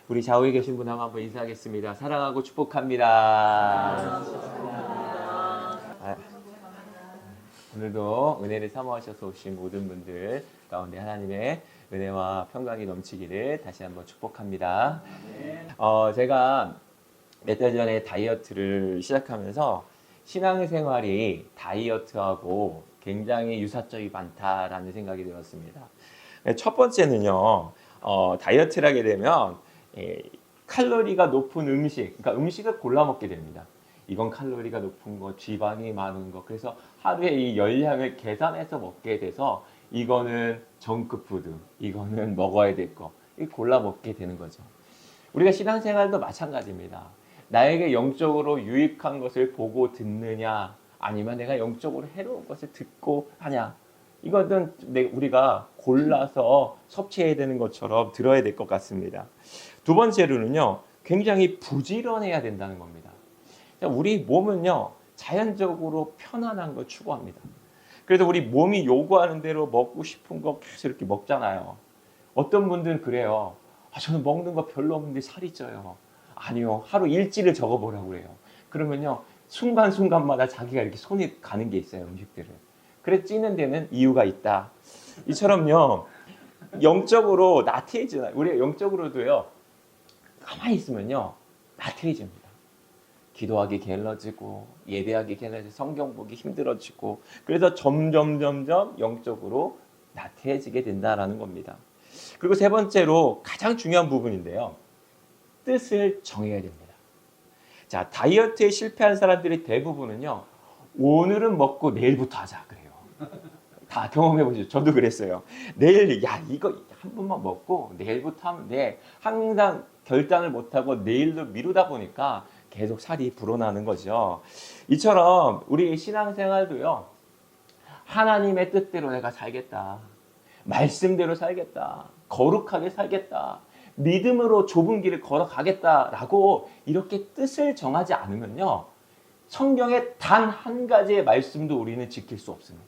우리 좌우에 계신 분 한번 인사하겠습니다. 사랑하고 축복합니다. 오늘도 은혜를 사모하셔서 오신 모든 분들 가운데 하나님의 은혜와 평강이 넘치기를 다시 한번 축복합니다. 제가 몇 달 전에 다이어트를 시작하면서 신앙생활이 다이어트하고 굉장히 유사점이 많다라는 생각이 들었습니다. 첫 번째는요, 다이어트를 하게 되면 칼로리가 높은 음식, 그러니까 음식을 골라 먹게 됩니다. 이건 칼로리가 높은 거, 지방이 많은 거, 그래서 하루에 이 열량을 계산해서 먹게 돼서 이거는 정크푸드, 이거는 먹어야 될 거, 이 골라 먹게 되는 거죠. 우리가 신앙생활도 마찬가지입니다. 나에게 영적으로 유익한 것을 보고 듣느냐, 아니면 내가 영적으로 해로운 것을 듣고 하냐, 이거는 우리가 골라서 섭취해야 되는 것처럼 들어야 될 것 같습니다. 두 번째로는요, 굉장히 부지런해야 된다는 겁니다. 우리 몸은요, 자연적으로 편안한 걸 추구합니다. 그래서 우리 몸이 요구하는 대로 먹고 싶은 거 계속 이렇게 먹잖아요. 어떤 분들은 그래요. 저는 먹는 거 별로 없는데 살이 쪄요. 아니요, 하루 일지를 적어보라고 그래요. 그러면요, 순간순간마다 자기가 이렇게 손이 가는 게 있어요, 음식들을. 그래 찌는 데는 이유가 있다. 이처럼요, 영적으로 나태해지나요? 우리가 영적으로도요, 가만히 있으면요, 나태해집니다. 기도하기 게을러지고, 예배하기 게을러지고, 성경 보기 힘들어지고, 그래서 점점 영적으로 나태해지게 된다라는 겁니다. 그리고 세 번째로 가장 중요한 부분인데요, 뜻을 정해야 됩니다. 자, 다이어트에 실패한 사람들이 대부분은요, 오늘은 먹고 내일부터 하자 그래요. 다 경험해 보시죠. 저도 그랬어요. 내일 이거 한 번만 먹고 내일부터 하면 돼. 항상 결단을 못하고 내일로 미루다 보니까 계속 살이 불어나는 거죠. 이처럼 우리 신앙생활도요, 하나님의 뜻대로 내가 살겠다, 말씀대로 살겠다, 거룩하게 살겠다, 믿음으로 좁은 길을 걸어가겠다라고 이렇게 뜻을 정하지 않으면요, 성경의 단 한 가지의 말씀도 우리는 지킬 수 없습니다.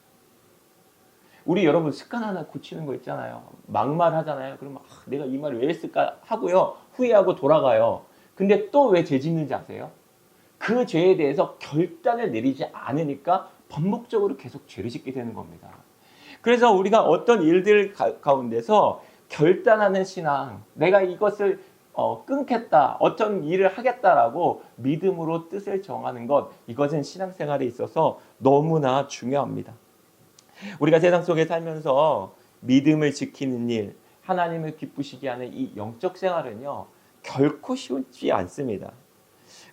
우리 여러분 습관 하나 고치는 거 있잖아요. 막말하잖아요. 그러면 내가 이 말을 왜 했을까 하고요, 후회하고 돌아가요. 근데 또 왜 죄 짓는지 아세요? 그 죄에 대해서 결단을 내리지 않으니까 반복적으로 계속 죄를 짓게 되는 겁니다. 그래서 우리가 어떤 일들 가운데서 결단하는 신앙, 내가 이것을 끊겠다, 어떤 일을 하겠다라고 믿음으로 뜻을 정하는 것, 이것은 신앙생활에 있어서 너무나 중요합니다. 우리가 세상 속에 살면서 믿음을 지키는 일, 하나님을 기쁘시게 하는 이 영적 생활은요, 결코 쉽지 않습니다.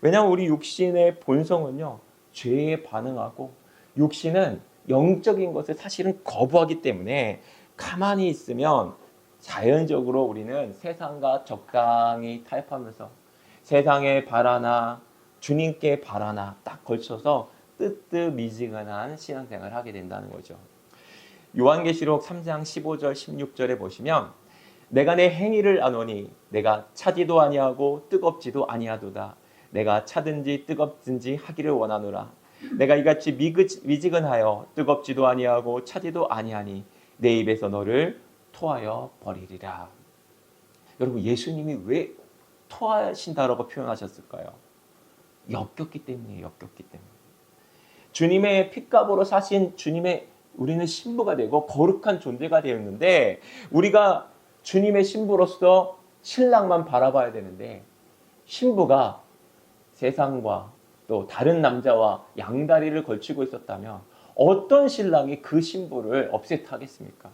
왜냐하면 우리 육신의 본성은요, 죄에 반응하고, 육신은 영적인 것을 사실은 거부하기 때문에 가만히 있으면 자연적으로 우리는 세상과 적당히 타협하면서 세상의 바라나 주님께 바라나 딱 걸쳐서 뜨뜻미지근한 신앙생활을 하게 된다는 거죠. 요한계시록 3장 15절 16절에 보시면, 내가 내 행위를 아노니 내가 차지도 아니하고 뜨겁지도 아니하도다. 내가 차든지 뜨겁든지 하기를 원하노라. 내가 이같이 미지근하여 뜨겁지도 아니하고 차지도 아니하니 내 입에서 너를 토하여 버리리라. 여러분, 예수님이 왜 토하신다라고 표현하셨을까요? 역겹기 때문이에요. 역겹기 때문에. 주님의 핏값으로 사신 주님의, 우리는 신부가 되고 거룩한 존재가 되었는데, 우리가 주님의 신부로서 신랑만 바라봐야 되는데, 신부가 세상과 또 다른 남자와 양다리를 걸치고 있었다면 어떤 신랑이 그 신부를 업셋하겠습니까?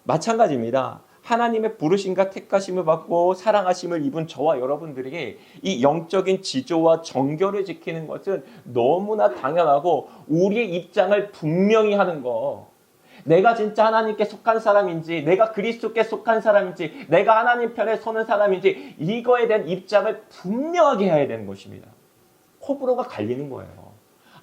마찬가지입니다. 하나님의 부르심과 택하심을 받고 사랑하심을 입은 저와 여러분들에게 이 영적인 지조와 정결을 지키는 것은 너무나 당연하고, 우리의 입장을 분명히 하는 거, 내가 진짜 하나님께 속한 사람인지, 내가 그리스도께 속한 사람인지, 내가 하나님 편에 서는 사람인지, 이거에 대한 입장을 분명하게 해야 되는 것입니다. 호불호가 갈리는 거예요.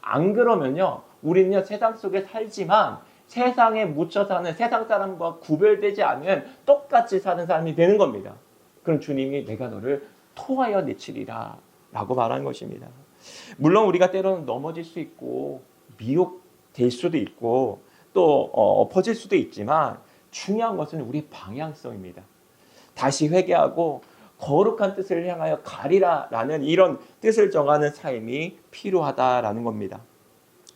안 그러면요, 우리는요, 세상 속에 살지만 세상에 묻혀 사는, 세상 사람과 구별되지 않은 똑같이 사는 사람이 되는 겁니다. 그럼 주님이 내가 너를 토하여 내치리라 라고 말한 것입니다. 물론 우리가 때로는 넘어질 수 있고 미혹될 수도 있고 또 엎어질 수도 있지만, 중요한 것은 우리 방향성입니다. 다시 회개하고 거룩한 뜻을 향하여 가리라라는 이런 뜻을 정하는 삶이 필요하다라는 겁니다.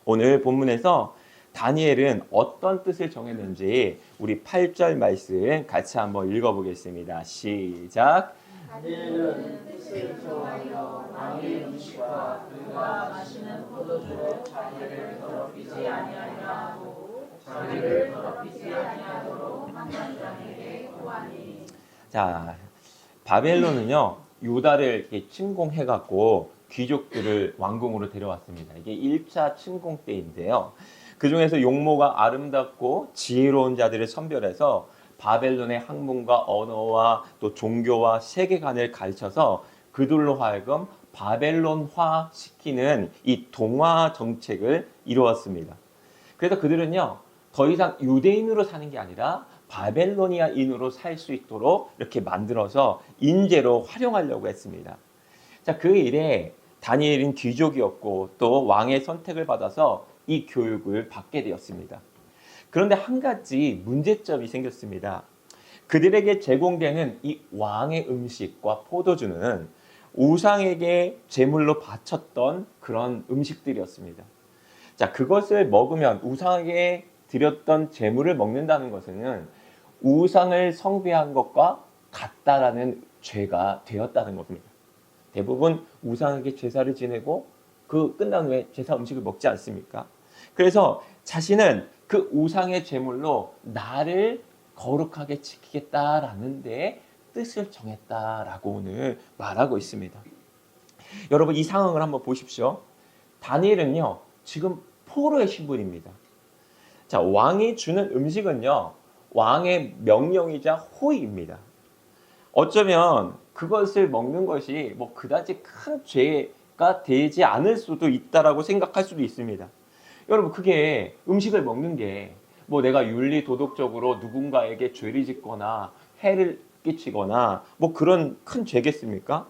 오늘 본문에서 다니엘은 어떤 뜻을 정했는지 우리 8절 말씀 같이 한번 읽어보겠습니다. 시작. 다니엘은 뜻을 좋아하여 왕의 음식과 그가 마시는 포도주로 자기를 더럽히지 아니하리라 하고 자기를 더럽히지 아니하도록 한만장에게 구하니. 자, 바벨론은요 유다를 이렇게 침공해갖고 귀족들을 왕궁으로 데려왔습니다. 이게 1차 침공 때인데요. 그 중에서 용모가 아름답고 지혜로운 자들을 선별해서 바벨론의 학문과 언어와 또 종교와 세계관을 가르쳐서 그들로 하여금 바벨론화 시키는 이 동화 정책을 이루었습니다. 그래서 그들은요 더 이상 유대인으로 사는 게 아니라 바벨로니아인으로 살 수 있도록 이렇게 만들어서 인재로 활용하려고 했습니다. 자, 그 일에 다니엘은 귀족이었고 또 왕의 선택을 받아서 이 교육을 받게 되었습니다. 그런데 한 가지 문제점이 생겼습니다. 그들에게 제공되는 이 왕의 음식과 포도주는 우상에게 제물로 바쳤던 그런 음식들이었습니다. 자, 그것을 먹으면 우상에게 드렸던 제물을 먹는다는 것은 우상을 숭배한 것과 같다라는 죄가 되었다는 겁니다. 대부분 우상에게 제사를 지내고 그 끝난 후에 제사 음식을 먹지 않습니까? 그래서 자신은 그 우상의 제물로 나를 거룩하게 지키겠다라는 데 뜻을 정했다라고 오늘 말하고 있습니다. 여러분 이 상황을 한번 보십시오. 다니엘은요 지금 포로의 신분입니다. 자, 왕이 주는 음식은요 왕의 명령이자 호의입니다. 어쩌면 그것을 먹는 것이 뭐 그다지 큰 죄가 되지 않을 수도 있다라고 생각할 수도 있습니다. 여러분 그게 음식을 먹는 게 뭐 내가 윤리 도덕적으로 누군가에게 죄를 짓거나 해를 끼치거나 뭐 그런 큰 죄겠습니까?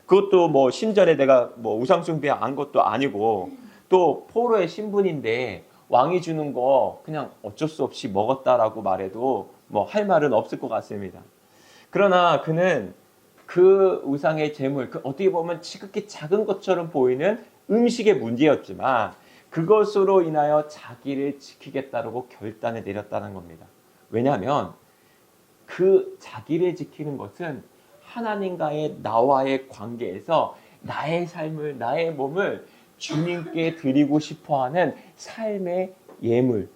그것도 뭐 신전에 내가 뭐 우상숭배한 것도 아니고 또 포로의 신분인데 왕이 주는 거 그냥 어쩔 수 없이 먹었다라고 말해도 뭐 할 말은 없을 것 같습니다. 그러나 그는 그 우상의 제물, 그 어떻게 보면 지극히 작은 것처럼 보이는 음식의 문제였지만 그것으로 인하여 자기를 지키겠다고 결단을 내렸다는 겁니다. 왜냐하면 그 자기를 지키는 것은 하나님과의 나와의 관계에서 나의 삶을, 나의 몸을 주님께 드리고 싶어하는 삶의 예물,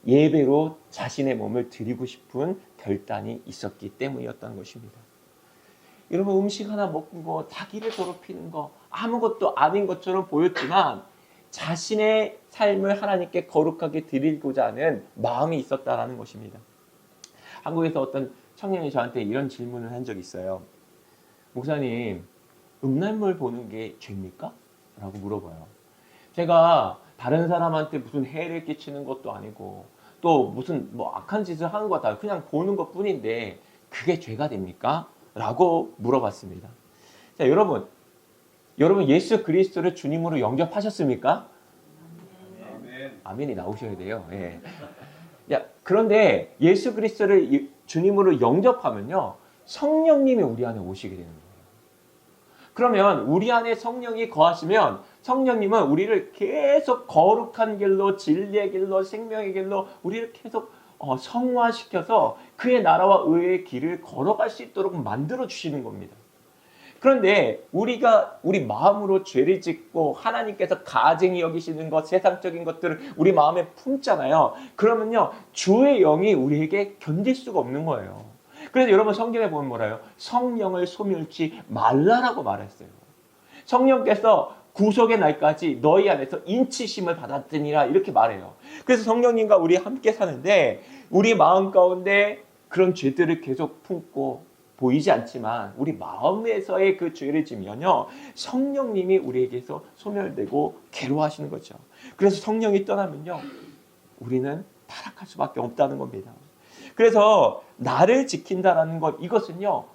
예배로 자신의 몸을 드리고 싶은 결단이 있었기 때문이었던 것입니다. 여러분 음식 하나 먹는 거, 자기를 더럽히는 거 아무것도 아닌 것처럼 보였지만 자신의 삶을 하나님께 거룩하게 드리고자 하는 마음이 있었다는 것입니다. 한국에서 어떤 청년이 저한테 이런 질문을 한 적이 있어요. 목사님, 음란물 보는 게 죄입니까? 라고 물어봐요. 제가 다른 사람한테 무슨 해를 끼치는 것도 아니고 또 무슨 뭐 악한 짓을 하는 거 다 그냥 보는 것 뿐인데 그게 죄가 됩니까? 라고 물어봤습니다. 자, 여러분 예수 그리스도를 주님으로 영접하셨습니까? 아멘. 아멘이 나오셔야 돼요. 예. 야, 그런데 예수 그리스도를 주님으로 영접하면요 성령님이 우리 안에 오시게 되는 거예요. 그러면 우리 안에 성령이 거하시면 성령님은 우리를 계속 거룩한 길로, 진리의 길로, 생명의 길로 우리를 계속 성화시켜서 그의 나라와 의의 길을 걸어갈 수 있도록 만들어 주시는 겁니다. 그런데 우리가 우리 마음으로 죄를 짓고 하나님께서 가증히 여기시는 것, 세상적인 것들을 우리 마음에 품잖아요. 그러면요 주의 영이 우리에게 견딜 수가 없는 거예요. 그래서 여러분 성경에 보면 뭐라요? 성령을 소멸치 말라라고 말했어요. 성령께서 구속의 날까지 너희 안에서 인치심을 받았으니라 이렇게 말해요. 그래서 성령님과 우리 함께 사는데 우리 마음 가운데 그런 죄들을 계속 품고 보이지 않지만 우리 마음에서의 그 죄를 지면요 성령님이 우리에게서 소멸되고 괴로워하시는 거죠. 그래서 성령이 떠나면요 우리는 타락할 수밖에 없다는 겁니다. 그래서 나를 지킨다라는 것 이것은요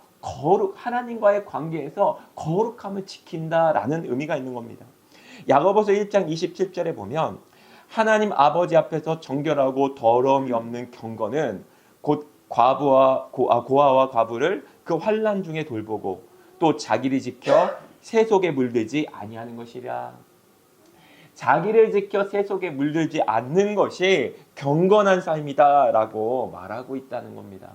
하나님과의 관계에서 거룩함을 지킨다라는 의미가 있는 겁니다. 야고보서 1장 27절에 보면 하나님 아버지 앞에서 정결하고 더러움이 없는 경건은 곧 고아와 과부를 그 환난 중에 돌보고 또 자기를 지켜 새 속에 물들지 아니하는 것이라. 자기를 지켜 새 속에 물들지 않는 것이 경건한 삶이다라고 말하고 있다는 겁니다.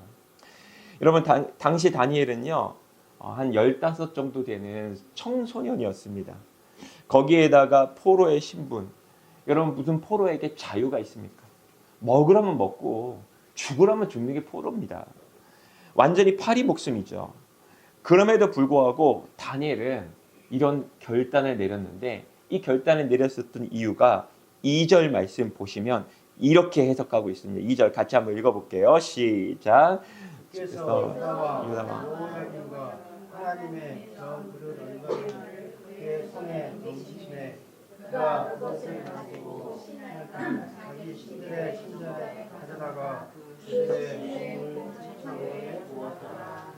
여러분, 당시 다니엘은요, 한 15 정도 되는 청소년이었습니다. 거기에다가 포로의 신분. 여러분, 무슨 포로에게 자유가 있습니까? 먹으라면 먹고 죽으라면 죽는 게 포로입니다. 완전히 파리 목숨이죠. 그럼에도 불구하고 다니엘은 이런 결단을 내렸는데, 이 결단을 내렸었던 이유가 2절 말씀 보시면 이렇게 해석하고 있습니다. 2절 같이 한번 읽어볼게요. 시작. 주께서 유다와 여호야김과 하나님의 저 그릇 얼마를 그의 손에 넘기시매 그가 그것을 가지고 자기 신들의 신전에 가져다가 그들의 몸을 창고에 부었더라.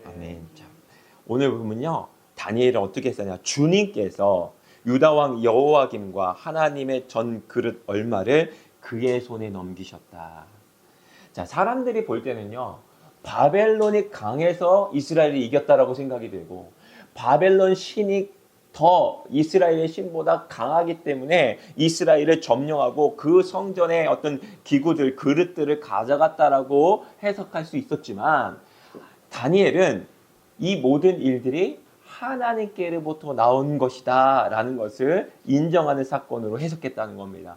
아멘. 자, 오늘 보면요, 다니엘은 어떻게 했느냐? 주님께서 유다 왕 여호야김과 하나님의 전 그릇 얼마를 그의 손에 넘기셨다. 자, 사람들이 볼 때는요, 바벨론이 강해서 이스라엘이 이겼다라고 생각이 되고, 바벨론 신이 더 이스라엘의 신보다 강하기 때문에 이스라엘을 점령하고 그 성전의 어떤 기구들, 그릇들을 가져갔다라고 해석할 수 있었지만, 다니엘은 이 모든 일들이 하나님께로부터 나온 것이다 라는 것을 인정하는 사건으로 해석했다는 겁니다.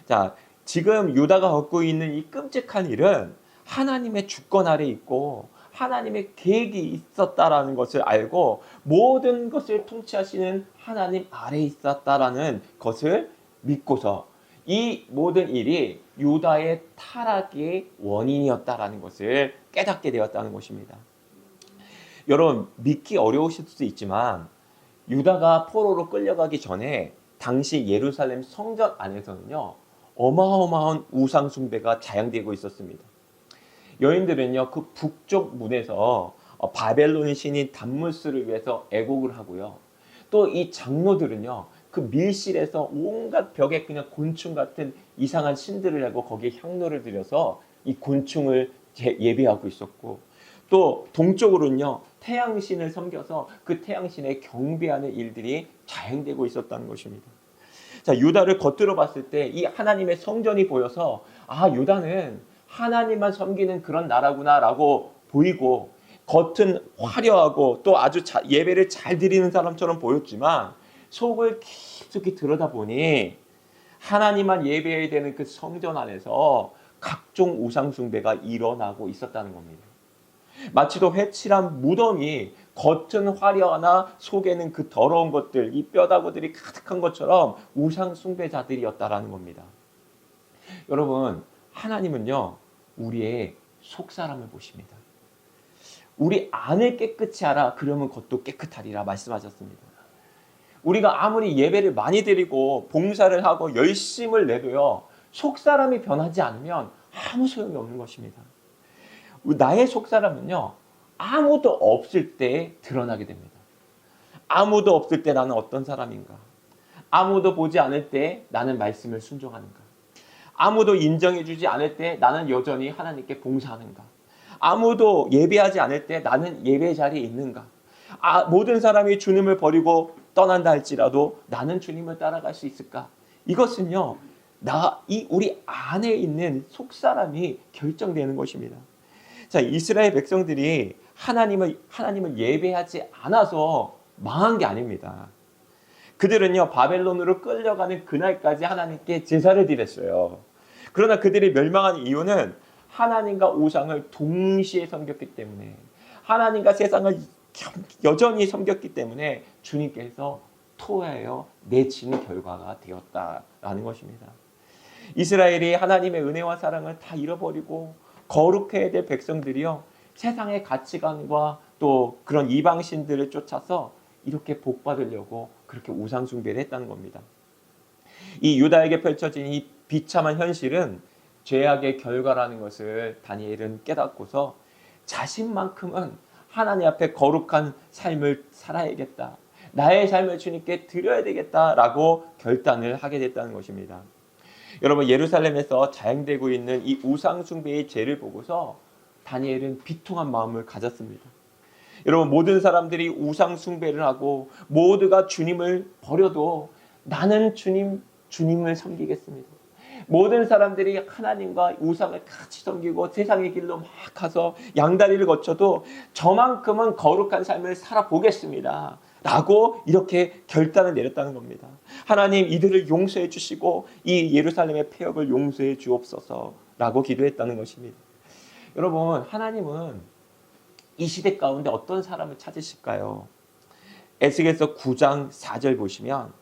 자, 지금 유다가 겪고 있는 이 끔찍한 일은 하나님의 주권 아래 있고 하나님의 계획이 있었다라는 것을 알고 모든 것을 통치하시는 하나님 아래 있었다라는 것을 믿고서 이 모든 일이 유다의 타락의 원인이었다라는 것을 깨닫게 되었다는 것입니다. 여러분, 믿기 어려우실 수도 있지만 유다가 포로로 끌려가기 전에 당시 예루살렘 성전 안에서는요, 어마어마한 우상 숭배가 자양되고 있었습니다. 여인들은요, 그 북쪽 문에서 바벨론 신인 담무스를 위해서 애곡을 하고요. 또 이 장로들은요, 그 밀실에서 온갖 벽에 그냥 곤충 같은 이상한 신들을 하고 거기에 향로를 들여서 이 곤충을 예배하고 있었고, 또 동쪽으로는요, 태양신을 섬겨서 그 태양신에 경배하는 일들이 자행되고 있었다는 것입니다. 자, 유다를 겉으로 봤을 때 이 하나님의 성전이 보여서 유다는 하나님만 섬기는 그런 나라구나라고 보이고, 겉은 화려하고 또 아주 예배를 잘 드리는 사람처럼 보였지만 속을 깊숙이 들여다보니 하나님만 예배해야 되는 그 성전 안에서 각종 우상 숭배가 일어나고 있었다는 겁니다. 마치도 회칠한 무덤이 겉은 화려하나 속에는 그 더러운 것들, 이 뼈다구들이 가득한 것처럼 우상 숭배자들이었다라는 겁니다. 여러분, 하나님은요, 우리의 속사람을 보십니다. 우리 안을 깨끗이 하라, 그러면 겉도 깨끗하리라 말씀하셨습니다. 우리가 아무리 예배를 많이 드리고 봉사를 하고 열심을 내도요, 속사람이 변하지 않으면 아무 소용이 없는 것입니다. 나의 속사람은요, 아무도 없을 때 드러나게 됩니다. 아무도 없을 때 나는 어떤 사람인가? 아무도 보지 않을 때 나는 말씀을 순종하는가? 아무도 인정해주지 않을 때 나는 여전히 하나님께 봉사하는가? 아무도 예배하지 않을 때 나는 예배 자리에 있는가? 모든 사람이 주님을 버리고 떠난다 할지라도 나는 주님을 따라갈 수 있을까? 이것은요, 우리 안에 있는 속사람이 결정되는 것입니다. 자, 이스라엘 백성들이 하나님을 예배하지 않아서 망한 게 아닙니다. 그들은요, 바벨론으로 끌려가는 그날까지 하나님께 제사를 드렸어요. 그러나 그들이 멸망한 이유는 하나님과 우상을 동시에 섬겼기 때문에, 하나님과 세상을 여전히 섬겼기 때문에 주님께서 토하여 내치는 결과가 되었다라는 것입니다. 이스라엘이 하나님의 은혜와 사랑을 다 잃어버리고 거룩해야 될 백성들이요, 세상의 가치관과 또 그런 이방신들을 쫓아서 이렇게 복받으려고 그렇게 우상 숭배를 했다는 겁니다. 이 유다에게 펼쳐진 이 비참한 현실은 죄악의 결과라는 것을 다니엘은 깨닫고서 자신만큼은 하나님 앞에 거룩한 삶을 살아야겠다, 나의 삶을 주님께 드려야 되겠다라고 결단을 하게 됐다는 것입니다. 여러분, 예루살렘에서 자행되고 있는 이 우상 숭배의 죄를 보고서 다니엘은 비통한 마음을 가졌습니다. 여러분, 모든 사람들이 우상 숭배를 하고 모두가 주님을 버려도 나는 주님을 섬기겠습니다. 모든 사람들이 하나님과 우상을 같이 섬기고 세상의 길로 막 가서 양다리를 거쳐도 저만큼은 거룩한 삶을 살아보겠습니다 라고 이렇게 결단을 내렸다는 겁니다. 하나님, 이들을 용서해 주시고 이 예루살렘의 폐역을 용서해 주옵소서 라고 기도했다는 것입니다. 여러분, 하나님은 이 시대 가운데 어떤 사람을 찾으실까요? 에스겔서 9장 4절 보시면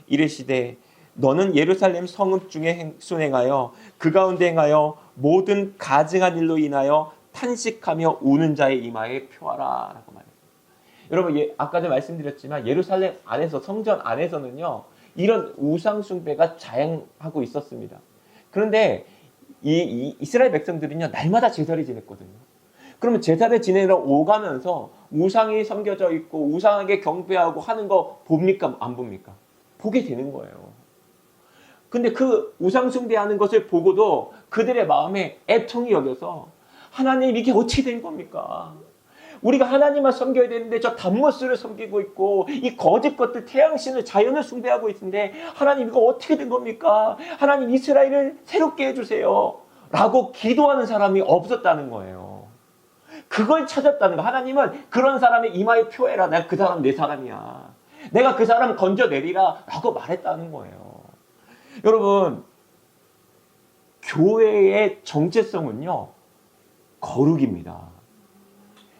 이르시되 너는 예루살렘 성읍 중에 순행하여 그 가운데 행하여 모든 가증한 일로 인하여 탄식하며 우는 자의 이마에 표하라 라고 말해요. 여러분, 아까 전에 말씀드렸지만 예루살렘 안에서, 성전 안에서는요, 이런 우상 숭배가 자행하고 있었습니다. 그런데 이 이스라엘 백성들은요, 날마다 제사를 지냈거든요. 그러면 제사를 지내러 오가면서 우상이 섬겨져 있고 우상에게 경배하고 하는 거 봅니까? 안 봅니까? 보게 되는 거예요. 근데 그 우상 숭배하는 것을 보고도 그들의 마음에 애통이 여겨서 하나님, 이게 어떻게 된 겁니까? 우리가 하나님만 섬겨야 되는데 저 단모스를 섬기고 있고 이 거짓 것들, 태양신을, 자연을 숭배하고 있는데 하나님, 이거 어떻게 된 겁니까? 하나님, 이스라엘을 새롭게 해주세요 라고 기도하는 사람이 없었다는 거예요. 그걸 찾았다는 거. 하나님은 그런 사람의 이마에 표해라. 내가 그 사람 내 사람이야. 내가 그 사람 건져내리라 라고 말했다는 거예요. 여러분, 교회의 정체성은요, 거룩입니다.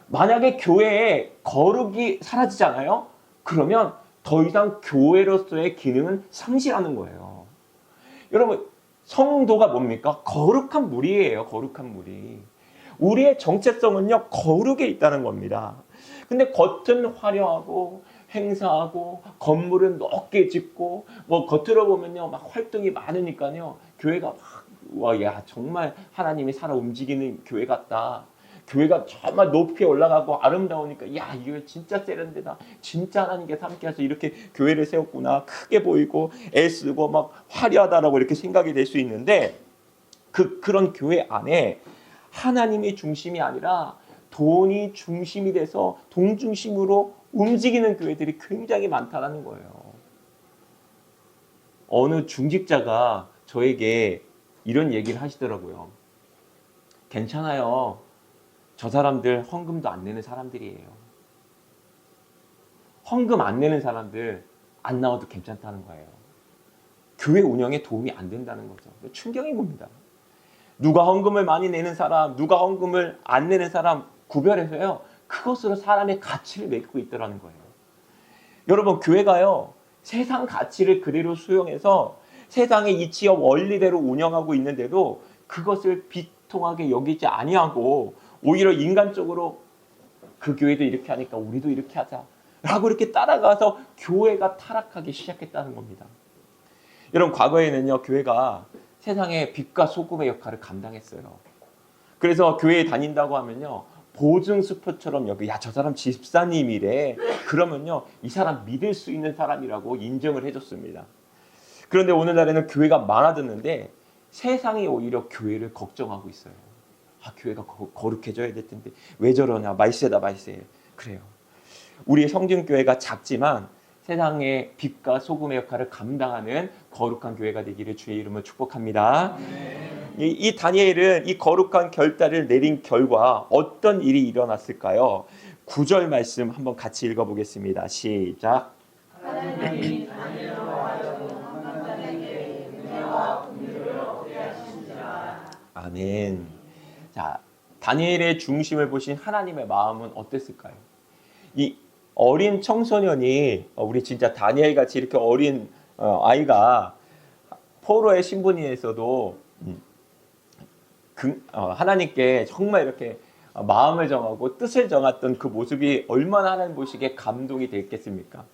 만약에 교회에 거룩이 사라지잖아요? 그러면 더 이상 교회로서의 기능은 상실하는 거예요. 여러분, 성도가 뭡니까? 거룩한 무리예요. 거룩한 무리. 우리의 정체성은요, 거룩에 있다는 겁니다. 근데 겉은 화려하고 행사하고 건물은 높게 짓고 뭐 겉으로 보면요, 막 활동이 많으니까요, 교회가 막, 야, 정말 하나님이 살아 움직이는 교회 같다. 교회가 정말 높이 올라가고 아름다우니까, 야, 이거 진짜 세련되다. 진짜 하나님께서 함께해서 이렇게 교회를 세웠구나. 크게 보이고 애쓰고 막 화려하다라고 이렇게 생각이 될 수 있는데, 그런 교회 안에 하나님이 중심이 아니라 돈이 중심이 돼서 돈 중심으로 움직이는 교회들이 굉장히 많다는 거예요. 어느 중직자가 저에게 이런 얘기를 하시더라고요. 괜찮아요. 저 사람들 헌금도 안 내는 사람들이에요. 헌금 안 내는 사람들 안 나와도 괜찮다는 거예요. 교회 운영에 도움이 안 된다는 거죠. 충격인 겁니다. 누가 헌금을 많이 내는 사람, 누가 헌금을 안 내는 사람 구별해서요, 그것으로 사람의 가치를 매기고 있더라는 거예요. 여러분, 교회가요, 세상 가치를 그대로 수용해서 세상의 이치와 원리대로 운영하고 있는데도 그것을 비통하게 여기지 아니하고 오히려 인간적으로 그 교회도 이렇게 하니까 우리도 이렇게 하자 라고 이렇게 따라가서 교회가 타락하기 시작했다는 겁니다. 여러분, 과거에는요, 교회가 세상의 빛과 소금의 역할을 감당했어요. 그래서 교회에 다닌다고 하면요, 보증 스포처럼 여기, 야, 저 사람 집사님이래. 그러면요, 이 사람 믿을 수 있는 사람이라고 인정을 해줬습니다. 그런데 오늘날에는 교회가 많아졌는데 세상이 오히려 교회를 걱정하고 있어요. 아, 교회가 거룩해져야 될 텐데 왜 저러냐, 말세다 말세. 그래요. 우리의 성전교회가 작지만 세상의 빛과 소금의 역할을 감당하는 거룩한 교회가 되기를 주의 이름으로 축복합니다. 이 다니엘은 이 거룩한 결단을 내린 결과 어떤 일이 일어났을까요? 9절 말씀 한번 같이 읽어보겠습니다. 시작. 하나님이 다니엘로 하여금 한간에게 은혜와 긍휼을 얻게 하시니라. 아멘. 자, 다니엘의 중심을 보신 하나님의 마음은 어땠을까요? 이 어린 청소년이, 우리 진짜 다니엘 같이 이렇게 어린 아이가 포로의 신분에서도 하나님께 정말 이렇게 마음을 정하고 뜻을 정했던 그 모습이 얼마나 하나님 보시기에 감동이 됐겠습니까?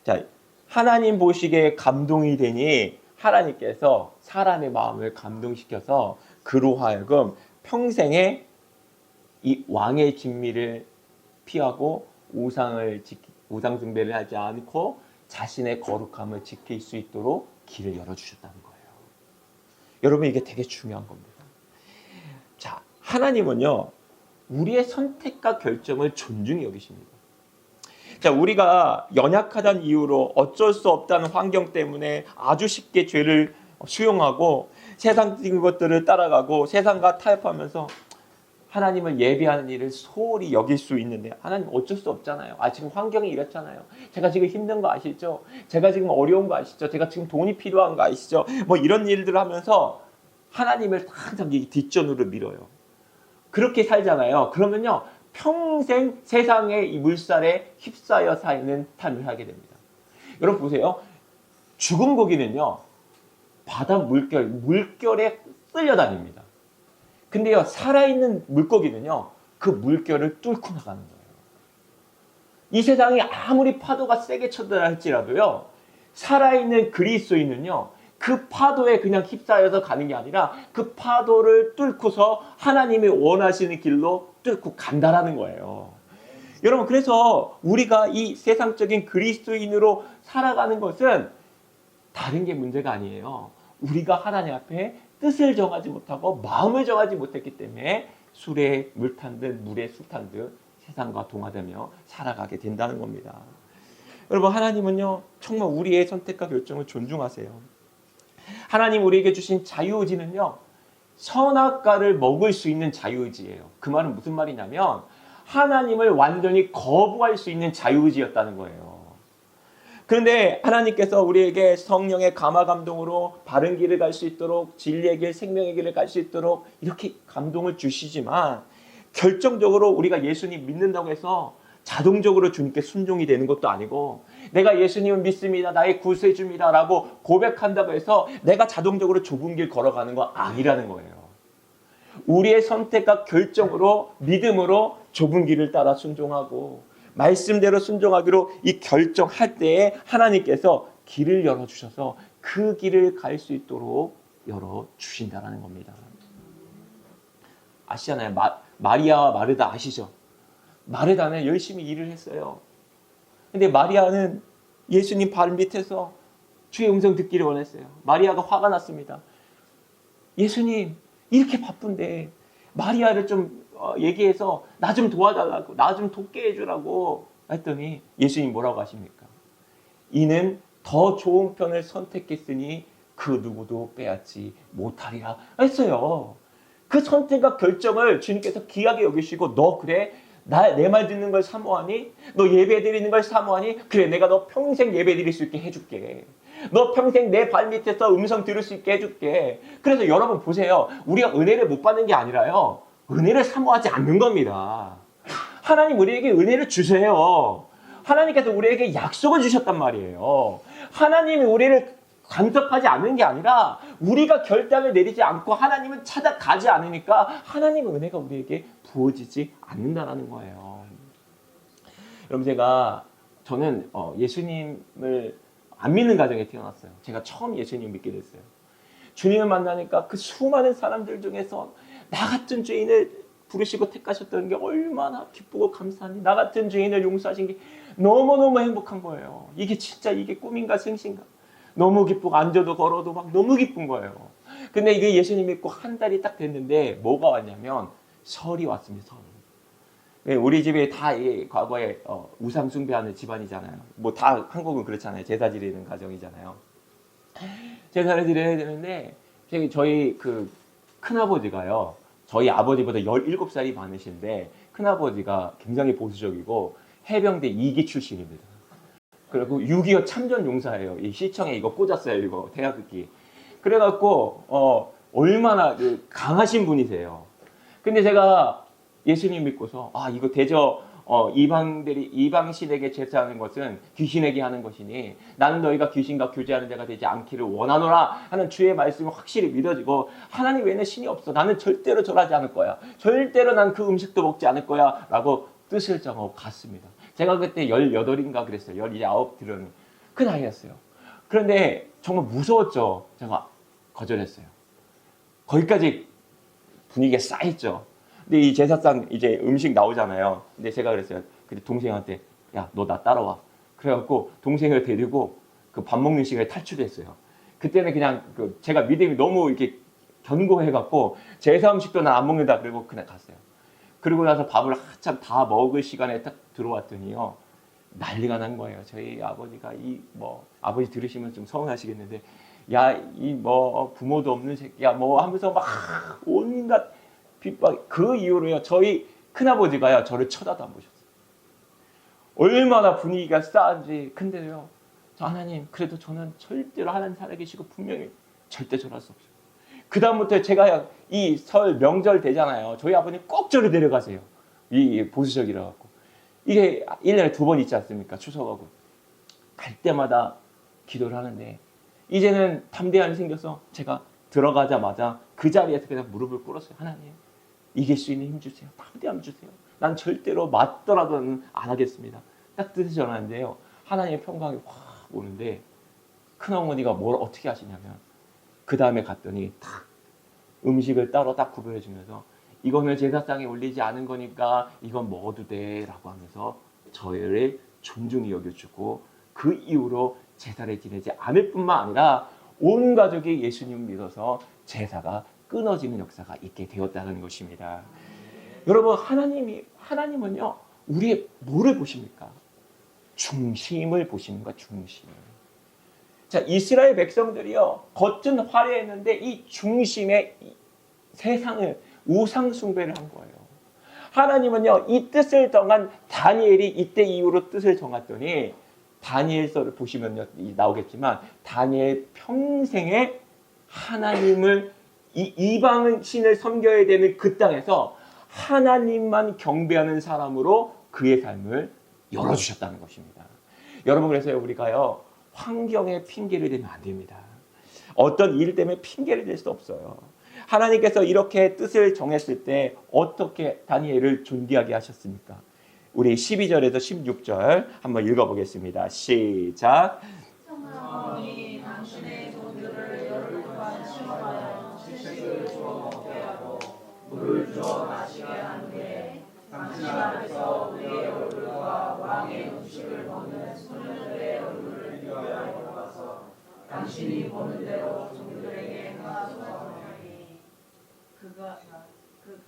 자, 하나님 보시기에 감동이 되니 하나님께서 사람의 마음을 감동시켜서 그로 하여금 평생에 이 왕의 진미를 피하고 우상 숭배를 하지 않고 자신의 거룩함을 지킬 수 있도록 길을 열어주셨다는 거예요. 여러분, 이게 되게 중요한 겁니다. 자, 하나님은요, 우리의 선택과 결정을 존중히 여기십니다. 자, 우리가 연약하다는 이유로 어쩔 수 없다는 환경 때문에 아주 쉽게 죄를 수용하고 세상적인 것들을 따라가고 세상과 타협하면서 하나님을 예배하는 일을 소홀히 여길 수 있는데, 하나님 어쩔 수 없잖아요. 지금 환경이 이렇잖아요. 제가 지금 힘든 거 아시죠? 제가 지금 어려운 거 아시죠? 제가 지금 돈이 필요한 거 아시죠? 뭐 이런 일들을 하면서 하나님을 항상 뒷전으로 밀어요. 그렇게 살잖아요. 그러면요, 평생 세상의 이 물살에 휩싸여 사는 삶을 하게 됩니다. 여러분 보세요. 죽은 고기는요, 바다 물결에 쓸려다닙니다. 근데요, 살아있는 물고기는요, 그 물결을 뚫고 나가는 거예요. 이 세상이 아무리 파도가 세게 쳐들어 할지라도요, 살아있는 그리스도인은요, 그 파도에 그냥 휩싸여서 가는 게 아니라 그 파도를 뚫고서 하나님이 원하시는 길로 뚫고 간다라는 거예요. 여러분, 그래서 우리가 이 세상적인 그리스도인으로 살아가는 것은 다른 게 문제가 아니에요. 우리가 하나님 앞에 뜻을 정하지 못하고 마음을 정하지 못했기 때문에 술에 물 탄 듯 물에 술 탄 듯 세상과 동화되며 살아가게 된다는 겁니다. 여러분, 하나님은요, 정말 우리의 선택과 결정을 존중하세요. 하나님 우리에게 주신 자유의지는요, 선악과를 먹을 수 있는 자유의지예요. 그 말은 무슨 말이냐면 하나님을 완전히 거부할 수 있는 자유의지였다는 거예요. 그런데 하나님께서 우리에게 성령의 감화 감동으로 바른 길을 갈 수 있도록, 진리의 길, 생명의 길을 갈 수 있도록 이렇게 감동을 주시지만, 결정적으로 우리가 예수님 믿는다고 해서 자동적으로 주님께 순종이 되는 것도 아니고, 내가 예수님을 믿습니다, 나의 구세주입니다 라고 고백한다고 해서 내가 자동적으로 좁은 길 걸어가는 건 아니라는 거예요. 우리의 선택과 결정으로, 믿음으로 좁은 길을 따라 순종하고 말씀대로 순종하기로 이 결정할 때에 하나님께서 길을 열어주셔서 그 길을 갈 수 있도록 열어주신다는 겁니다. 아시잖아요. 마리아와 마르다 아시죠? 마르다는 열심히 일을 했어요. 근데 마리아는 예수님 발 밑에서 주의 음성 듣기를 원했어요. 마리아가 화가 났습니다. 예수님, 이렇게 바쁜데 마리아를 좀 얘기해서 나 좀 도와달라고, 나 좀 돕게 해주라고 했더니 예수님 뭐라고 하십니까? 이는 더 좋은 편을 선택했으니 그 누구도 빼앗지 못하리라 했어요. 그 선택과 결정을 주님께서 귀하게 여기시고, 너 그래? 내 말 듣는 걸 사모하니? 너 예배 드리는 걸 사모하니? 그래, 내가 너 평생 예배 드릴 수 있게 해줄게. 너 평생 내 발 밑에서 음성 들을 수 있게 해줄게. 그래서 여러분 보세요. 우리가 은혜를 못 받는 게 아니라요, 은혜를 사모하지 않는 겁니다. 하나님 우리에게 은혜를 주세요. 하나님께서 우리에게 약속을 주셨단 말이에요. 하나님이 우리를 간섭하지 않는 게 아니라 우리가 결단을 내리지 않고 하나님은 찾아가지 않으니까 하나님의 은혜가 우리에게 부어지지 않는다는 거예요. 여러분, 저는 예수님을 안 믿는 가정에 태어났어요. 제가 처음 예수님 믿게 됐어요. 주님을 만나니까 그 수많은 사람들 중에서 나 같은 죄인을 부르시고 택하셨다는 게 얼마나 기쁘고 감사하니, 나 같은 죄인을 용서하신 게 너무너무 행복한 거예요. 이게 진짜 이게 꿈인가 생신가, 너무 기쁘고 앉아도 걸어도 막 너무 기쁜 거예요. 근데 이게 예수님 믿고 한 달이 딱 됐는데 뭐가 왔냐면 설이 왔습니다. 설. 우리 집에 다 과거에 우상 숭배하는 집안이잖아요. 뭐 다 한국은 그렇잖아요. 제사 지내는 가정이잖아요. 제사를 드려야 되는데 저희 그 큰아버지가요, 저희 아버지보다 17살이 많으신데 큰아버지가 굉장히 보수적이고 해병대 2기 출신입니다. 그리고 6.25 참전 용사예요. 이 시청에 이거 꽂았어요. 이거 대학극기. 그래갖고 얼마나 강하신 분이세요. 근데 제가 예수님 믿고서 이거 대저 이방신에게 제사하는 것은 귀신에게 하는 것이니 나는 너희가 귀신과 교제하는 자가 되지 않기를 원하노라 하는 주의 말씀이 확실히 믿어지고, 하나님 외에는 신이 없어, 나는 절대로 절하지 않을 거야, 절대로 난 그 음식도 먹지 않을 거야 라고 뜻을 정하고 갔습니다. 제가 그때 18인가 그랬어요. 19 들은 그 나이였어요. 그런데 정말 무서웠죠. 제가 거절했어요. 거기까지 분위기가 쌓였죠. 근데 이 제사상 이제 음식 나오잖아요. 근데 제가 그랬어요. 근데 동생한테, 야, 너 나 따라와. 그래갖고 동생을 데리고 그 밥 먹는 시간에 탈출했어요. 그때는 그냥 제가 믿음이 너무 이렇게 견고해갖고 제사 음식도 난 안 먹는다. 그리고 그냥 갔어요. 그리고 나서 밥을 한참 다 먹을 시간에 딱 들어왔더니요, 난리가 난 거예요. 저희 아버지가 아버지 들으시면 좀 서운하시겠는데, 야, 이 부모도 없는 새끼야 하면서 막 온갖 핍박. 그 이후로요, 저희 큰아버지가요, 저를 쳐다도 안 보셨어요. 얼마나 분위기가 싸한지. 근데요, 하나님, 그래도 저는 절대로 하나님 살아계시고 분명히 절대 저럴 수 없어요. 그 다음부터 제가 이 설 명절 되잖아요. 저희 아버님 꼭 저를 데려가세요. 이 보수적이라 갖고. 이게 1년에 2번 있지 않습니까? 추석하고. 갈 때마다 기도를 하는데, 이제는 담대함이 생겨서 제가 들어가자마자 그 자리에서 그냥 무릎을 꿇었어요. 하나님, 이길 수 있는 힘 주세요. 담대함 주세요. 난 절대로 맞더라도는 안 하겠습니다. 딱 뜻을 전하는데요, 하나님의 평강이 확 오는데, 큰어머니가 뭘 어떻게 하시냐면, 그 다음에 갔더니 딱 음식을 따로 딱 구별해 주면서, 이거는 제사상에 올리지 않은 거니까 이건 먹어도 돼 라고 하면서 저를 존중히 여겨주고, 그 이후로 제사를 지내지 않을 뿐만 아니라 온 가족이 예수님을 믿어서 제사가 끊어지는 역사가 있게 되었다는 것입니다. 여러분, 하나님은요, 우리의 뭐를 보십니까? 중심을 보시는 거야, 중심. 자, 이스라엘 백성들이요, 겉은 화려했는데 이 중심에 세상을 우상 숭배를 한 거예요. 하나님은요, 이 뜻을 정한 다니엘이 이때 이후로 뜻을 정했더니, 다니엘서를 보시면요 나오겠지만, 다니엘 평생에 하나님을 이방 신을 섬겨야 되는 그 땅에서 하나님만 경배하는 사람으로 그의 삶을 열어주셨다는 것입니다. 여러분, 그래서 우리가요, 환경에 핑계를 대면 안 됩니다. 어떤 일 때문에 핑계를 댈 수 없어요. 하나님께서 이렇게 뜻을 정했을 때 어떻게 다니엘을 존귀하게 하셨습니까? 우리 12절에서 16절 한번 읽어보겠습니다. 시작. 청하오니 당신의 종들을 열흘 동안 시험하여 채식을 주어 먹게 하고 물을 주어 마시게 한 후에 당신 앞에서 우리의 얼굴과 왕의 음식을 먹는 소년들의 얼굴을 비교하여 봐서 당신이 보는 대로 종들에게 행하소서.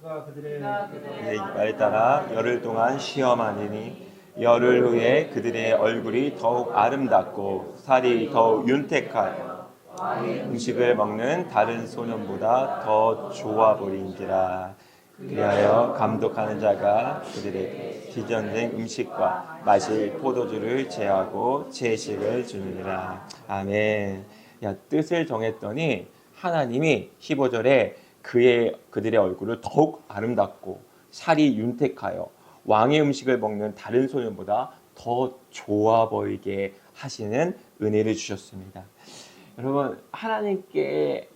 그가 그들의 말에 따라 열흘 동안 시험하니, 열흘 후에 그들의 얼굴이 더욱 아름답고 살이 더욱 윤택하여 음식을 먹는 다른 소년보다 더 좋아 보이니라. 그리하여 감독하는 자가 그들에게 지정된 음식과 마실 포도주를 제하고 채식을 주니라. 아멘. 야, 뜻을 정했더니 하나님이 15절에 그들의 얼굴을 더욱 아름답고 살이 윤택하여 왕의 음식을 먹는 다른 소년보다 더 좋아 보이게 하시는 은혜를 주셨습니다. 여러분, 하나님께서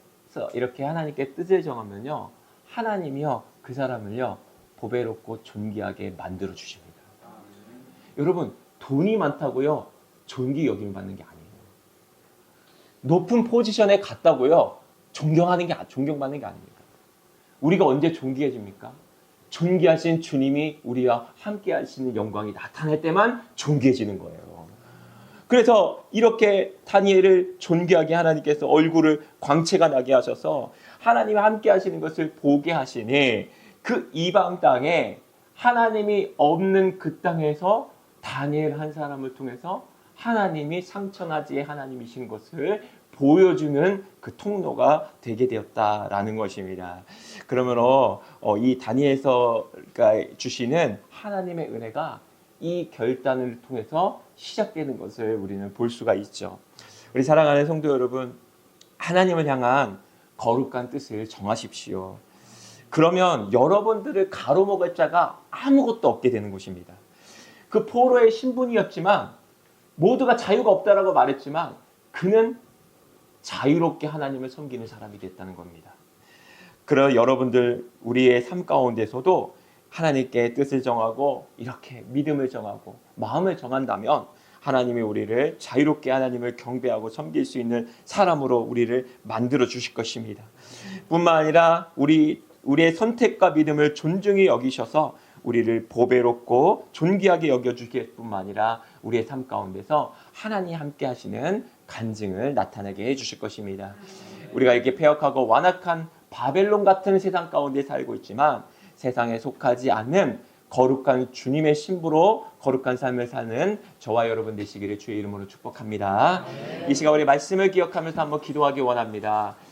이렇게 하나님께 뜻을 정하면요, 하나님이요, 그 사람을요, 보배롭고 존귀하게 만들어 주십니다. 여러분, 돈이 많다고요, 존귀 여김 받는 게 아니에요. 높은 포지션에 갔다고요, 존경받는 게 아닙니다. 우리가 언제 존귀해집니까? 존귀하신 주님이 우리와 함께 하시는 영광이 나타날 때만 존귀해지는 거예요. 그래서 이렇게 다니엘을 존귀하게 하나님께서 얼굴을 광채가 나게 하셔서 하나님이 함께 하시는 것을 보게 하시니, 그 이방 땅에 하나님이 없는 그 땅에서 다니엘 한 사람을 통해서 하나님이 상천하지의 하나님이신 것을 보여주는 그 통로가 되게 되었다라는 것입니다. 그러므로 이 다니엘서가 주시는 하나님의 은혜가 이 결단을 통해서 시작되는 것을 우리는 볼 수가 있죠. 우리 사랑하는 성도 여러분, 하나님을 향한 거룩한 뜻을 정하십시오. 그러면 여러분들을 가로막을 자가 아무것도 없게 되는 것입니다. 그 포로의 신분이었지만, 모두가 자유가 없다라고 말했지만, 그는 자유롭게 하나님을 섬기는 사람이 됐다는 겁니다. 그러 여러분들, 우리의 삶 가운데서도 하나님께 뜻을 정하고 이렇게 믿음을 정하고 마음을 정한다면, 하나님이 우리를 자유롭게 하나님을 경배하고 섬길 수 있는 사람으로 우리를 만들어 주실 것입니다. 뿐만 아니라 우리의 선택과 믿음을 존중히 여기셔서 우리를 보배롭고 존귀하게 여겨주실 뿐만 아니라 우리의 삶 가운데서 하나님이 함께 하시는 간증을 나타나게 해주실 것입니다. 우리가 이렇게 폐역하고 완악한 바벨론 같은 세상 가운데 살고 있지만, 세상에 속하지 않는 거룩한 주님의 신부로 거룩한 삶을 사는 저와 여러분 되시기를 주의 이름으로 축복합니다. 이 시간 우리 말씀을 기억하면서 한번 기도하기 원합니다.